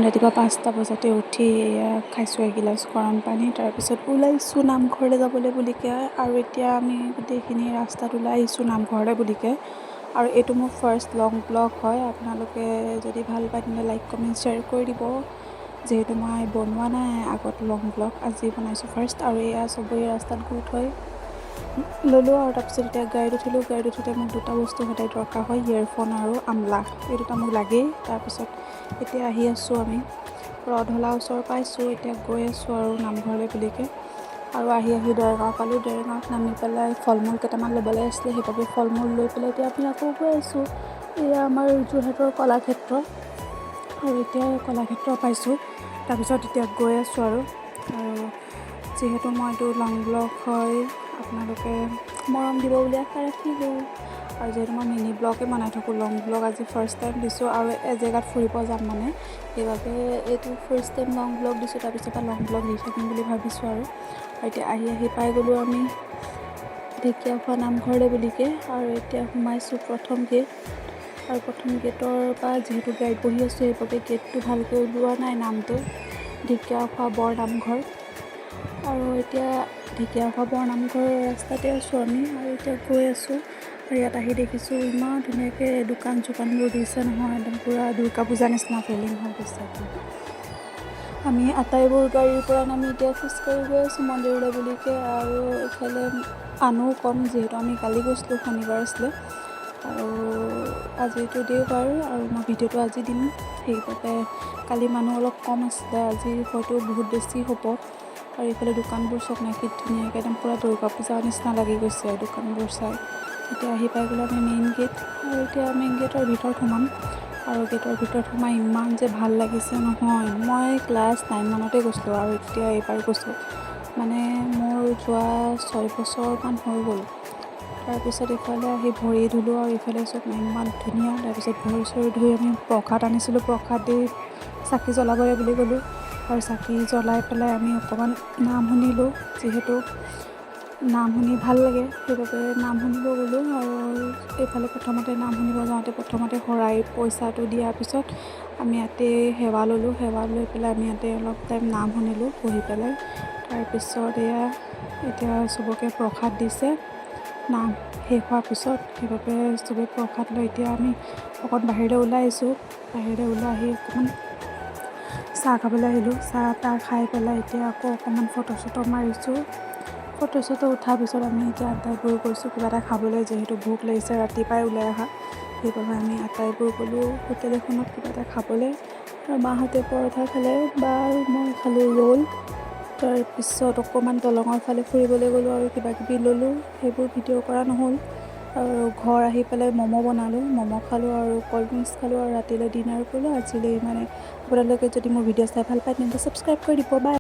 ৰাতিপুৱা 5টা বজাতে উঠি খাইছোঁ এগিলাচ গৰম পানী, তাৰপিছত ওলাইছোঁ নামঘৰলৈ যাবলৈ বুলিকৈ। আৰু এতিয়া আমি গোটেইখিনি ৰাস্তাত ওলাই আহিছোঁ নামঘৰলৈ বুলিকৈ। আৰু এইটো মোৰ ফাৰ্ষ্ট লং ব্লগ হয়। আপোনালোকে যদি ভাল পায় তেন্তে লাইক কমেণ্ট শ্বেয়াৰ কৰি দিব, যিহেতু মই বনোৱা নাই আগত লং ব্লগ, আজি বনাইছোঁ ফাৰ্ষ্ট। আৰু এয়া চবৰে ৰাস্তাত গোট হৈ ল'লোঁ। আৰু তাৰপিছত এতিয়া গাড়ীত উঠিলোঁ। গাড়ীত উঠোঁতে মোক দুটা বস্তু সদায় দৰকাৰ হয়, ইয়েৰফোন আৰু আমলা, এই দুটা মোক লাগেই। তাৰপিছত এতিয়া আহি আছোঁ আমি ৰধলা ওচৰ পাইছোঁ, এতিয়া গৈ আছোঁ আৰু নামঘৰলৈ বুলিকৈ। আৰু আহি দেৰগাঁও পালোঁ। দেৰগাঁৱত নামি পেলাই ফল মূল কেইটামান ল'বলৈ আছিলে, সেইবাবে ফল মূল লৈ পেলাই এতিয়া আমি আকৌ গৈ আছোঁ। এয়া আমাৰ যোৰহাটৰ কলাক্ষেত্ৰ, আৰু এতিয়া কলাক্ষেত্ৰ পাইছোঁ। তাৰপিছত এতিয়া গৈ আছোঁ আৰু যিহেতু মই এইটো লং ব্লগ হয়, আপোনালোকে মৰম দিব বুলি আশা ৰাখিলোঁ। আৰু যিহেতু মই মিনি ব্লগে বনাই থাকোঁ, লং ব্লগ আজি ফাৰ্ষ্ট টাইম দিছোঁ। আৰু এজেগাত ফুৰিব যাম মানে, সেইবাবে এইটো ফাৰ্ষ্ট টাইম লং ব্লগ দিছোঁ। তাৰপিছত লং ব্লগ দি থাকিম বুলি ভাবিছোঁ। আৰু এতিয়া আহি পাই গ'লোঁ আমি ঢেকীয়াখোৱা নামঘৰলৈ বুলিকৈ। আৰু এতিয়া সোমাইছোঁ প্ৰথম গেট। আৰু প্ৰথম গেটৰ পৰা যিহেতু গাড়ীত বহি আছোঁ, সেইবাবে গেটটো ভালকৈ ওলোৱা নাই, নামটো ঢেকীয়াখোৱা বৰ নামঘৰ। আৰু এতিয়া ঢেকীয়াখোৱা বৰ নামঘৰৰ ৰাস্তাতে আছোঁ আমি, আৰু এতিয়া গৈ আছোঁ। আৰু ইয়াত আহি দেখিছোঁ ইমান ধুনীয়াকৈ দোকান চোকানবোৰ দিছে নহয়, একদম পূৰা দুৰ্গা পূজা নিচিনা ফিলিং হৈ গৈছে। আমি আটাইবোৰ গাড়ীৰ পৰা নামি এতিয়া খোজকাঢ়ি গৈ আছোঁ মন্দিৰলৈ বুলিকৈ। আৰু এইফালে মানুহো কম, যিহেতু আমি কালি গৈছিলোঁ, শনিবাৰ আছিলে। আৰু আজিতো দেওবাৰ, আৰু মই ভিডিঅ'টো আজি দিম, সেইবাবে কালি মানুহ অলপ কম আছিলে, আজি হয়তো বহুত বেছি হ'ব। আৰু এইফালে দোকানবোৰ চব নাই, কি ধুনীয়াকৈ একদম পূৰা দুৰ্গা পূজাৰ নিচিনা লাগি গৈছে দোকানবোৰ চাই। এতিয়া আহি পাই গ'লোঁ আমি মেইন গেট। আৰু এতিয়া মেইন গেটৰ ভিতৰত সোমাম। আৰু গেটৰ ভিতৰত সোমাই ইমান যে ভাল লাগিছে নহয়, মই ক্লাছ 9 মানতে গৈছিলোঁ, আৰু এতিয়া এইবাৰ গৈছোঁ, মানে মোৰ যোৱা 6 বছৰমান হৈ গ'ল। তাৰপিছত এইফালে আহি ভৰি ধুলোঁ, আৰু এইফালে চব ইমান ধুনীয়া। তাৰপিছত ভৰি চৰি ধুই আমি প্ৰসাদ আনিছিলোঁ, প্ৰসাদ দি চাকি জ্বলাবলৈ বুলি গ'লোঁ। আৰু চাকি জ্বলাই পেলাই আমি অকণমান নাম শুনিলোঁ, যিহেতু নাম শুনি ভাল লাগে, সেইবাবে নাম শুনিব গ'লোঁ। আৰু এইফালে প্ৰথমতে নাম শুনিব যাওঁতে প্ৰথমতে শৰাই পইচাটো দিয়াৰ পিছত আমি ইয়াতে সেৱা ল'লোঁ। সেৱা লৈ পেলাই আমি ইয়াতে অলপ টাইম নাম শুনিলোঁ বহি পেলাই। তাৰপিছত এতিয়া চবকে প্ৰসাদ দিছে নাম শেষ হোৱাৰ পিছত, সেইবাবে চবেই প্ৰসাদ লৈ এতিয়া আমি অকণ বাহিৰলৈ ওলাই আহিছোঁ। বাহিৰলৈ ওলাই আহি অকণমান চাহ খাবলৈ আহিলোঁ। চাহ তাহ খাই পেলাই এতিয়া আকৌ অকণমান ফটো চটো মাৰিছোঁ। ফটো চটো উঠাৰ পিছত আমি এতিয়া আটাইবোৰ গৈছোঁ কিবা এটা খাবলৈ, যিহেতু ভোক লাগিছে, ৰাতিপুৱাই ওলাই অহা, সেইবাবে আমি আটাইবোৰ গ'লোঁ হোটেল এখনত কিবা এটা খাবলৈ। আৰু মাহঁতে পৰঠা খালে, বা আৰু মই খালোঁ ৰোল। তাৰপিছত অকণমান দলঙৰ ফালে ফুৰিবলৈ গ'লোঁ আৰু কিবাকিবি ল'লোঁ, সেইবোৰ ভিডিঅ' কৰা নহ'ল। আৰু ঘৰ আহি পেলাই ম'ম' বনালোঁ, ম'ম' খালোঁ আৰু ক'ল্ড ড্ৰিংকছ খালোঁ, আৰু ৰাতিলৈ ডিনাৰ কৰিলোঁ। আজিলৈ ইমানে। আপোনালোকে যদি মোৰ ভিডিঅ' চাই ভাল পায় তেন্তে ছাবস্ক্ৰাইব কৰি দিব। বাই।